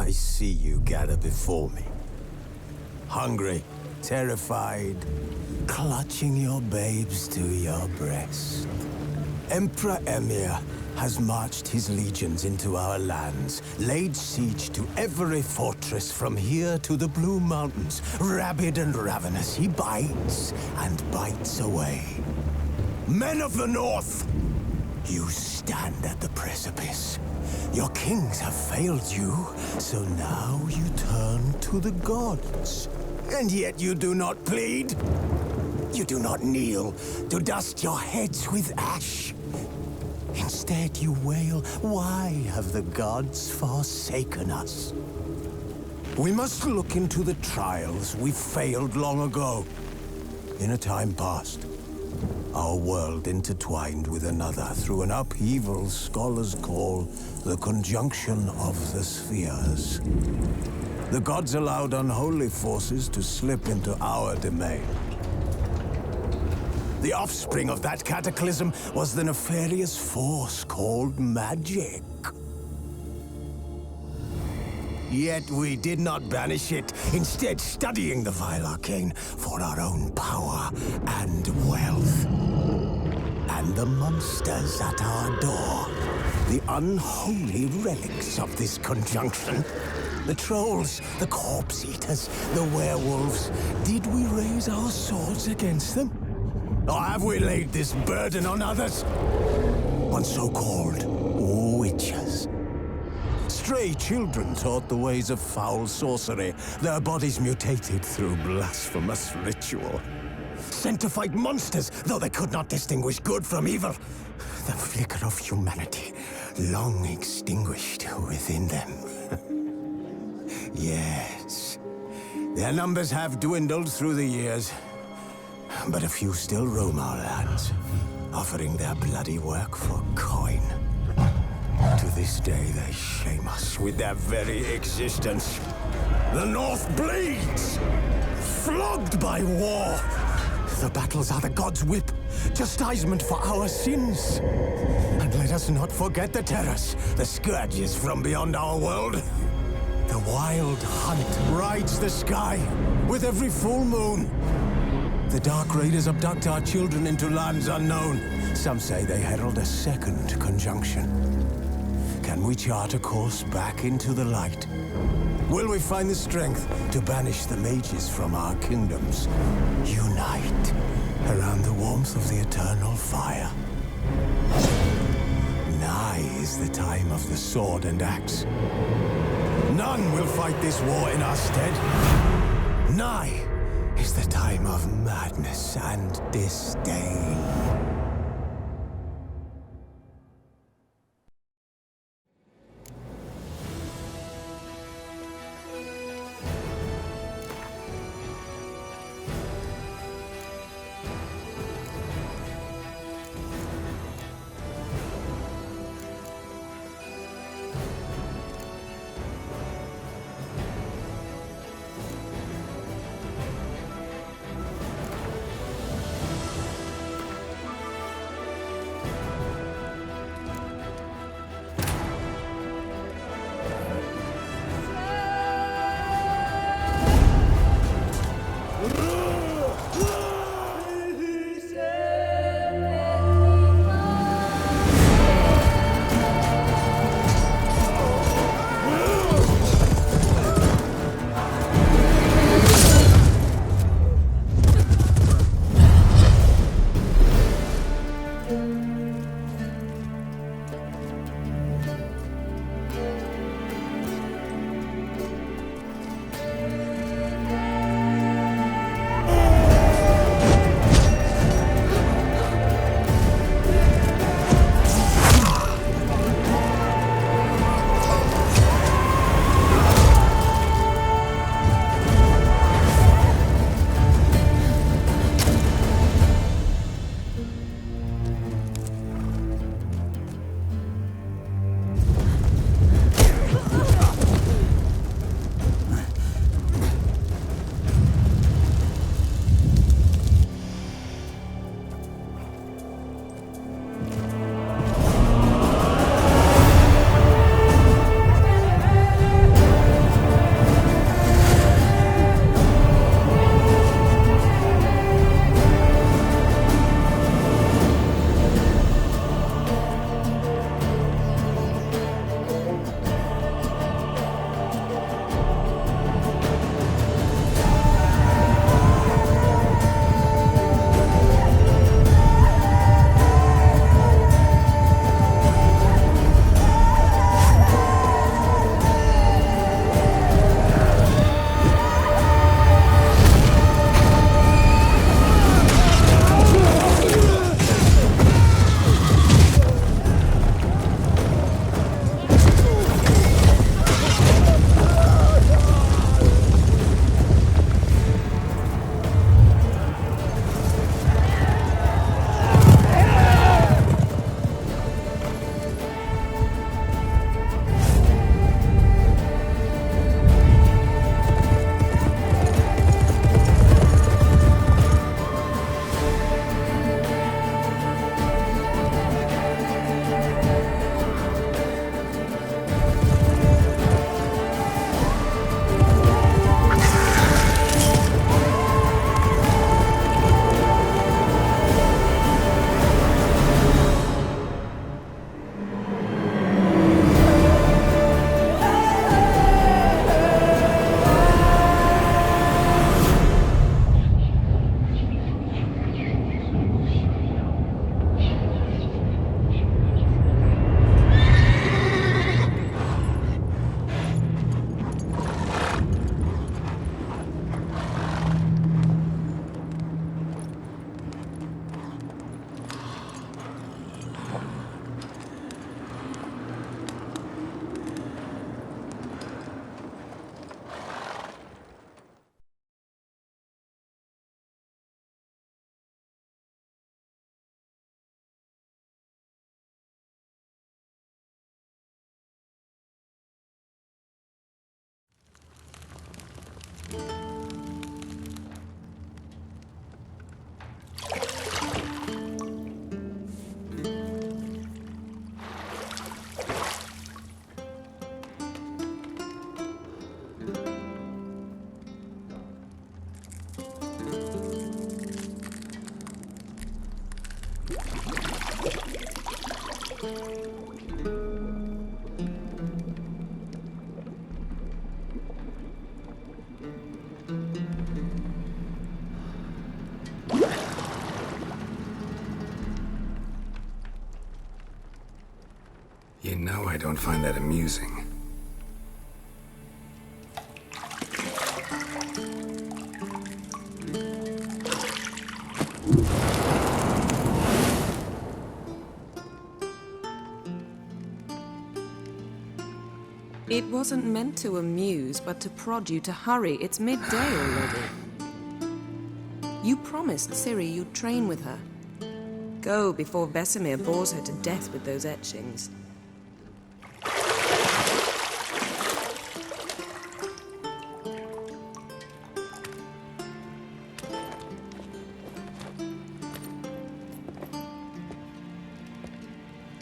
I see you gather before me. Hungry, terrified, clutching your babes to your breast. Emperor Emhyr has marched his legions into our lands, laid siege to every fortress from here to the Blue Mountains. Rabid and ravenous, he bites and bites away. Men of the North, you stand at the precipice. Your kings have failed you, so now you turn to the gods. And yet you do not plead. You do not kneel to dust your heads with ash. Instead you wail, why have the gods forsaken us? We must look into the trials we failed long ago. In a time past, our world intertwined with another through an upheaval scholars call the conjunction of the spheres. The gods allowed unholy forces to slip into our domain. The offspring of that cataclysm was the nefarious force called magic. Yet we did not banish it, instead studying the vile arcane for our own power and wealth. And the monsters at our door, the unholy relics of this conjunction. The trolls, the corpse-eaters, the werewolves. Did we raise our swords against them? Or have we laid this burden on others? On so-called witches. Stray children taught the ways of foul sorcery, their bodies mutated through blasphemous ritual. Sent to fight monsters, though they could not distinguish good from evil. The flicker of humanity, long extinguished within them. Yes, their numbers have dwindled through the years. But a few still roam our lands, offering their bloody work for coin. To this day, they shame us with their very existence. The North bleeds, flogged by war. The battles are the gods' whip, chastisement for our sins. And let us not forget the terrors, the scourges from beyond our world. The wild hunt rides the sky with every full moon. The Dark Raiders abduct our children into lands unknown. Some say they herald a second conjunction. Can we chart a course back into the light? Will we find the strength to banish the mages from our kingdoms? Unite around the warmth of the eternal fire. Nigh is the time of the sword and axe. None will fight this war in our stead. Nigh is the time of madness and disdain. don't find that amusing. It wasn't meant to amuse, but to prod you to hurry. It's midday already. You promised Ciri you'd train with her. Go before Vesemir bores her to death with those etchings.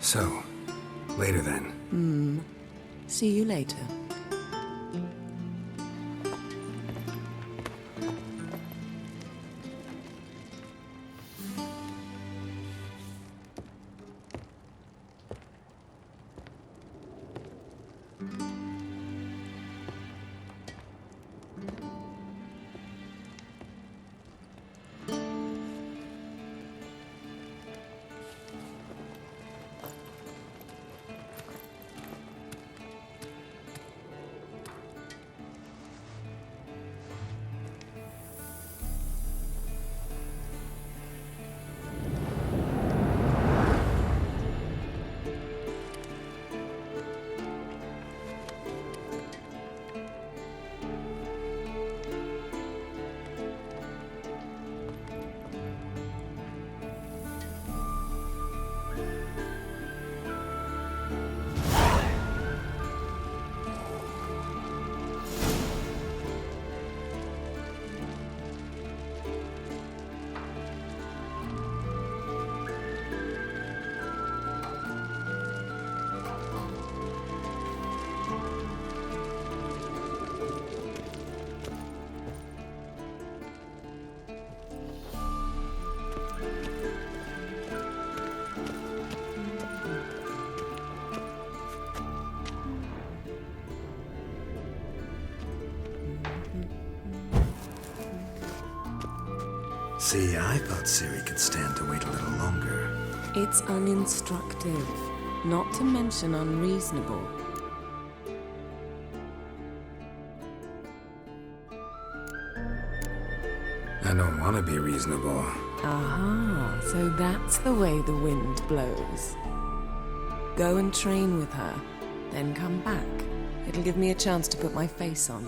So, later then. See you later. See, I thought Ciri could stand to wait a little longer. It's uninstructive, not to mention unreasonable. I don't want to be reasonable. Aha, so that's the way the wind blows. Go and train with her, then come back. It'll give me a chance to put my face on.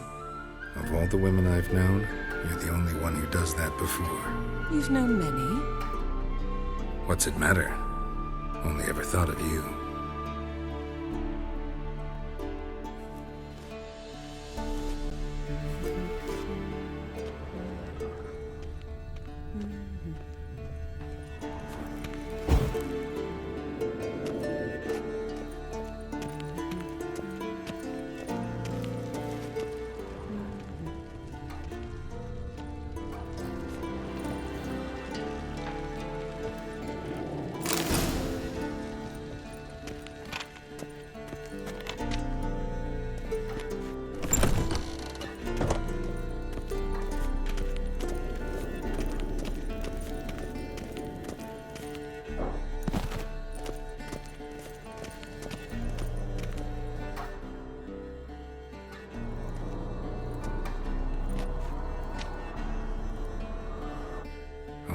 Of all the women I've known, you're the only one who does that before. You've known many. What's it matter? Only ever thought of you.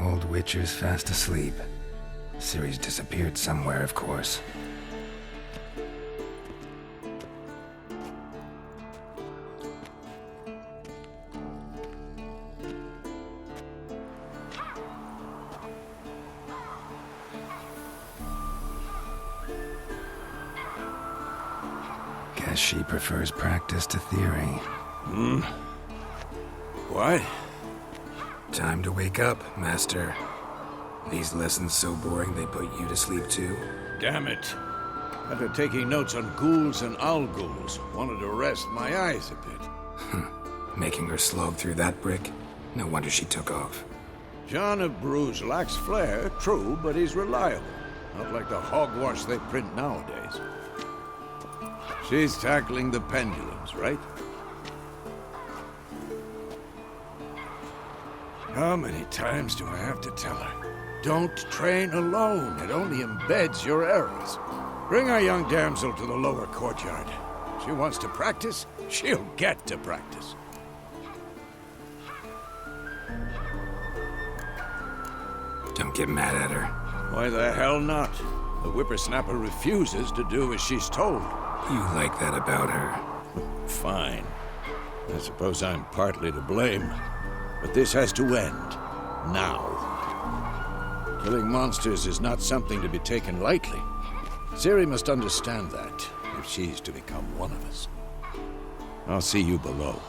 Old Witcher's fast asleep. Ciri's disappeared somewhere, of course. Guess she prefers practice to theory. What? Time to wake up, Master. These lessons so boring they put you to sleep too? Damn it. After taking notes on ghouls and owl ghouls, wanted to rest my eyes a bit. Making her slog through that brick? No wonder she took off. John of Bruges lacks flair, true, but he's reliable. Not like the hogwash they print nowadays. She's tackling the pendulums, right? How many times do I have to tell her? Don't train alone. It only embeds your errors. Bring our young damsel to the lower courtyard. She wants to practice, she'll get to practice. Don't get mad at her. Why the hell not? The whippersnapper refuses to do as she's told. You like that about her. Fine. I suppose I'm partly to blame. But this has to end. Now. Killing monsters is not something to be taken lightly. Ciri must understand that, if she's to become one of us. I'll see you below.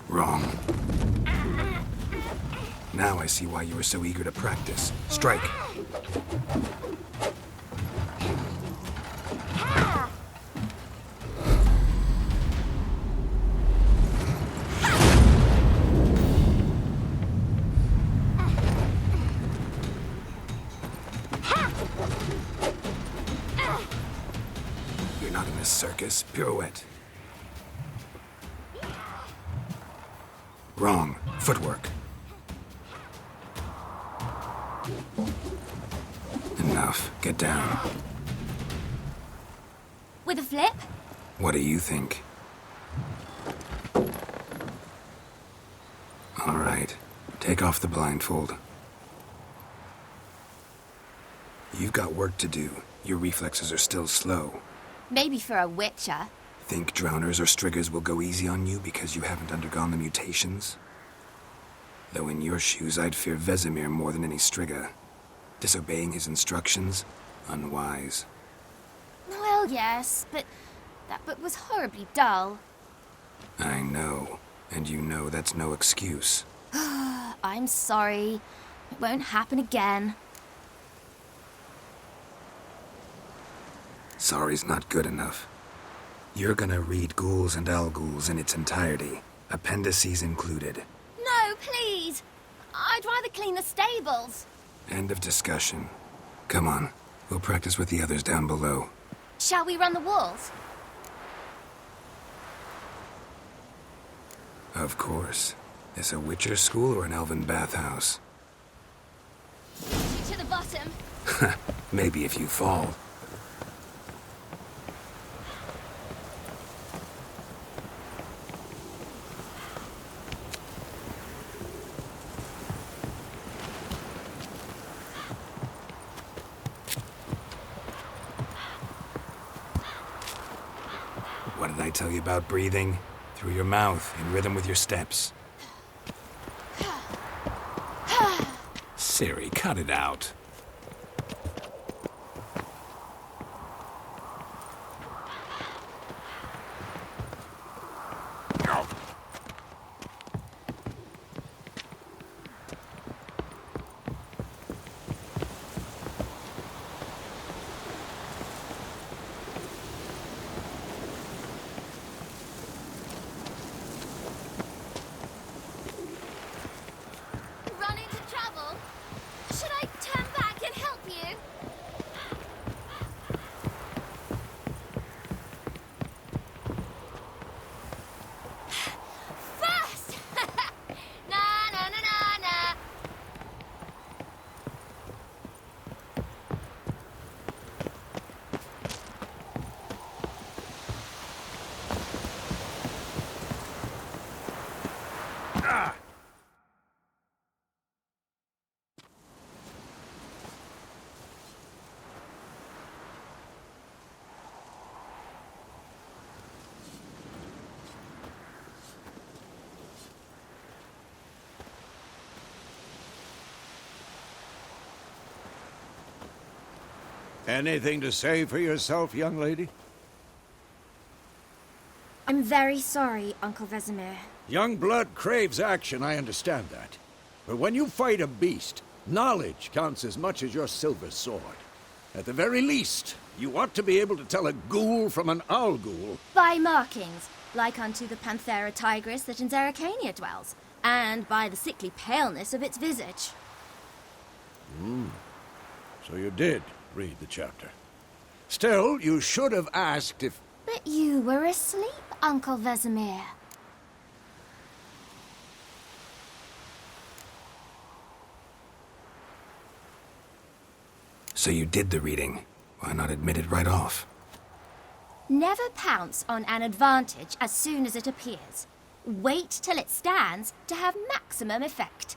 Wrong. Now I see why you were so eager to practice. Strike. You're not in this circus. Pirouette. Wrong. Footwork. Enough. Get down. With a flip? What do you think? All right. Take off the blindfold. You've got work to do. Your reflexes are still slow. Maybe for a witcher. Think drowners or striggers will go easy on you because you haven't undergone the mutations? Though in your shoes, I'd fear Vesemir more than any strigger. Disobeying his instructions? Unwise. Well, yes, but that book was horribly dull. I know. And you know that's no excuse. I'm sorry. It won't happen again. Sorry's not good enough. You're gonna read Ghouls and Al-Ghouls in its entirety, appendices included. No, please! I'd rather clean the stables. End of discussion. Come on, we'll practice with the others down below. Shall we run the walls? Of course. Is a Witcher school or an elven bathhouse? To the bottom. Maybe if you fall. What did I tell you about breathing? Through your mouth, in rhythm with your steps. Ciri, cut it out. Run into trouble? Should I turn back and help you? First! Na na na na na. Anything to say for yourself, young lady? I'm very sorry, Uncle Vesemir. Young blood craves action, I understand that. But when you fight a beast, knowledge counts as much as your silver sword. At the very least, you ought to be able to tell a ghoul from an owl ghoul. By markings, like unto the Panthera tigris that in Zerrikania dwells, and by the sickly paleness of its visage. So you did read the chapter. Still, you should have asked if... But you were asleep, Uncle Vesemir. So you did the reading. Why not admit it right off? Never pounce on an advantage as soon as it appears. Wait till it stands to have maximum effect.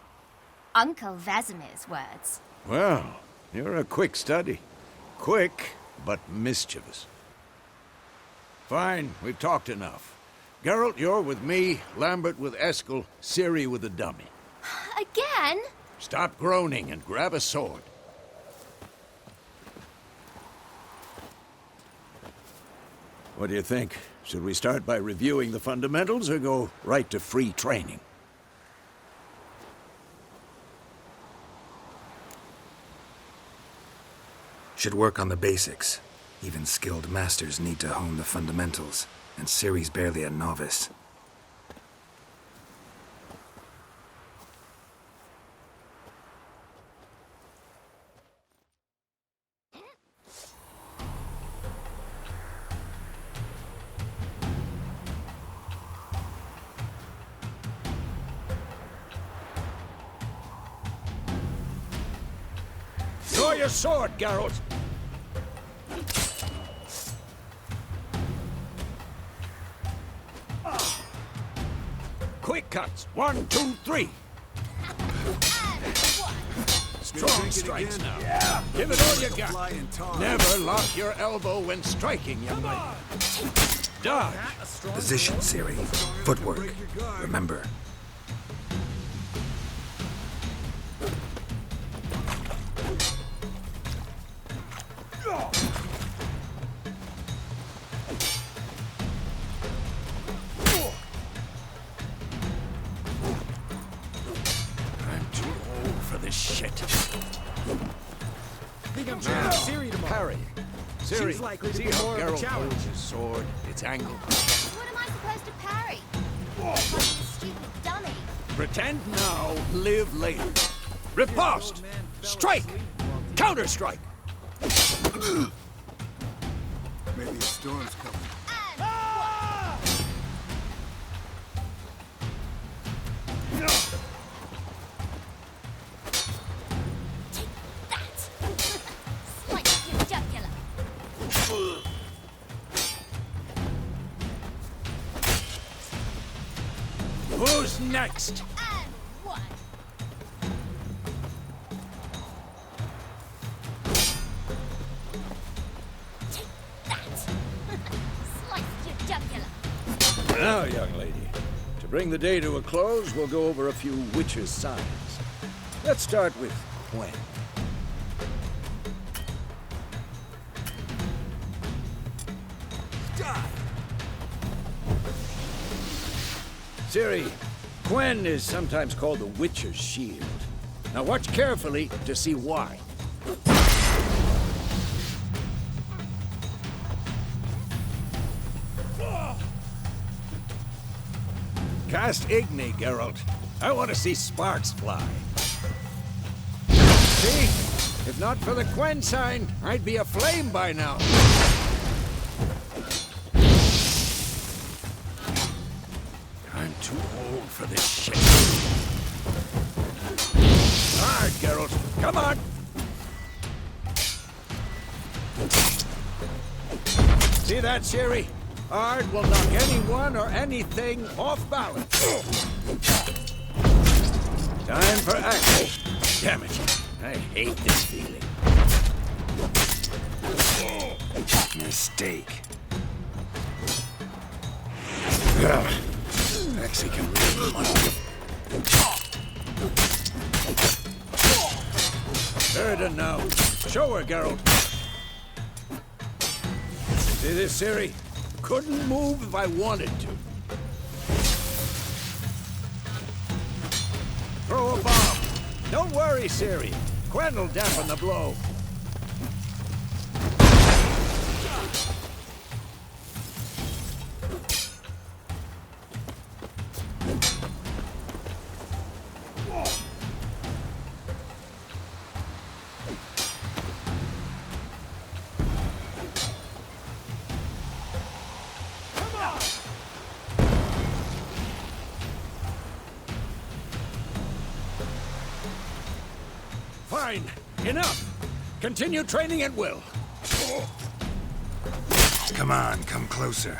Uncle Vesemir's words. Well, you're a quick study. Quick, but mischievous. Fine, we've talked enough. Geralt, you're with me, Lambert with Eskel, Ciri with the dummy. Again? Stop groaning and grab a sword. What do you think? Should we start by reviewing the fundamentals or go right to free training? Should work on the basics. Even skilled masters need to hone the fundamentals, and Ciri's barely a novice. Draw your sword, Geralt! Quick cuts! 1, 2, 3! Strong strikes now. Yeah. Give it all you got. Never lock your elbow when striking, young lady. Dodge! Position, Ciri. Footwork. Remember. Shit. Think I'm training Ciri tomorrow. Parry. Ciri, She's likely to see be how more of a Geralt challenge. holds his sword, its angle. What am I supposed to parry? Like a stupid dummy. Pretend now, live later. Riposte! Strike! Counter-strike! Maybe a storm's coming. Slice your jugular. Who's next? And one. Take that. Slice your jugular. Now, young lady, to bring the day to a close, we'll go over a few witches' signs. Let's start with Gwen. Ciri, Gwen is sometimes called the Witcher's Shield. Now watch carefully to see why. Cast Igni, Geralt. I want to see sparks fly. See? If not for the Gwen sign, I'd be aflame by now. I'm too old for this shit. Hard, Geralt. Come on! See that, Ciri? Hard will knock anyone or anything off balance. Time for action. Damn it. I hate this feeling. Mistake. Mexican really Certain now. Show her, Geralt. See this, Ciri? Couldn't move if I wanted to. Throw a bomb. Don't worry, Ciri. Gwen will dampen the blow. Fine. Enough. Continue training at will. Come on, come closer.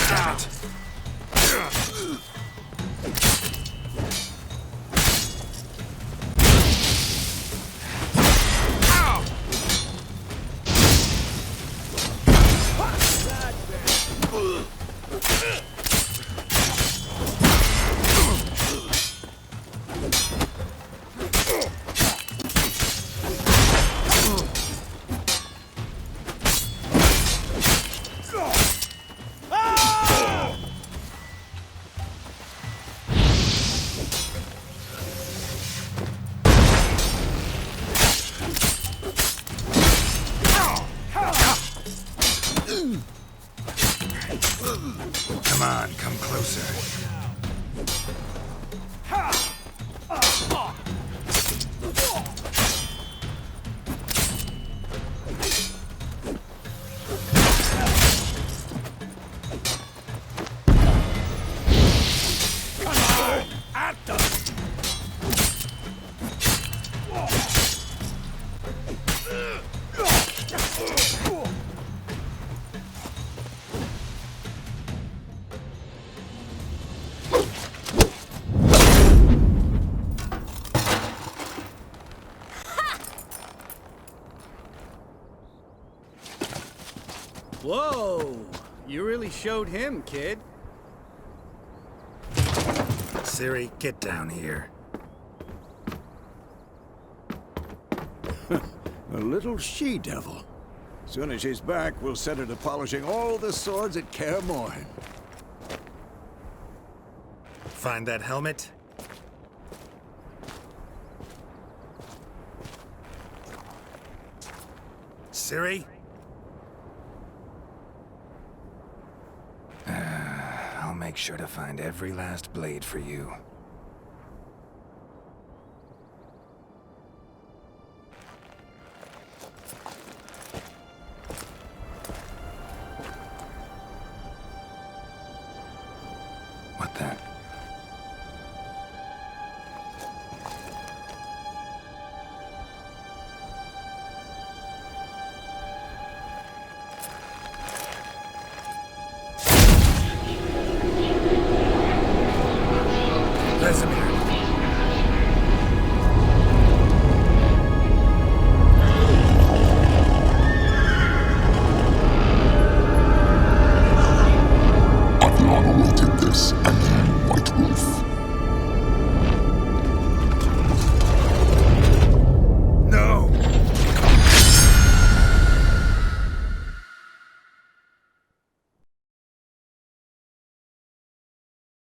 Damn it. Come on, come closer. Come on! At them! Whoa! You really showed him, kid. Ciri, get down here. A little she-devil. Soon as she's back, we'll set her to polishing all the swords at Kaer Morhen. Find that helmet? Ciri? I'll make sure to find every last blade for you. What the?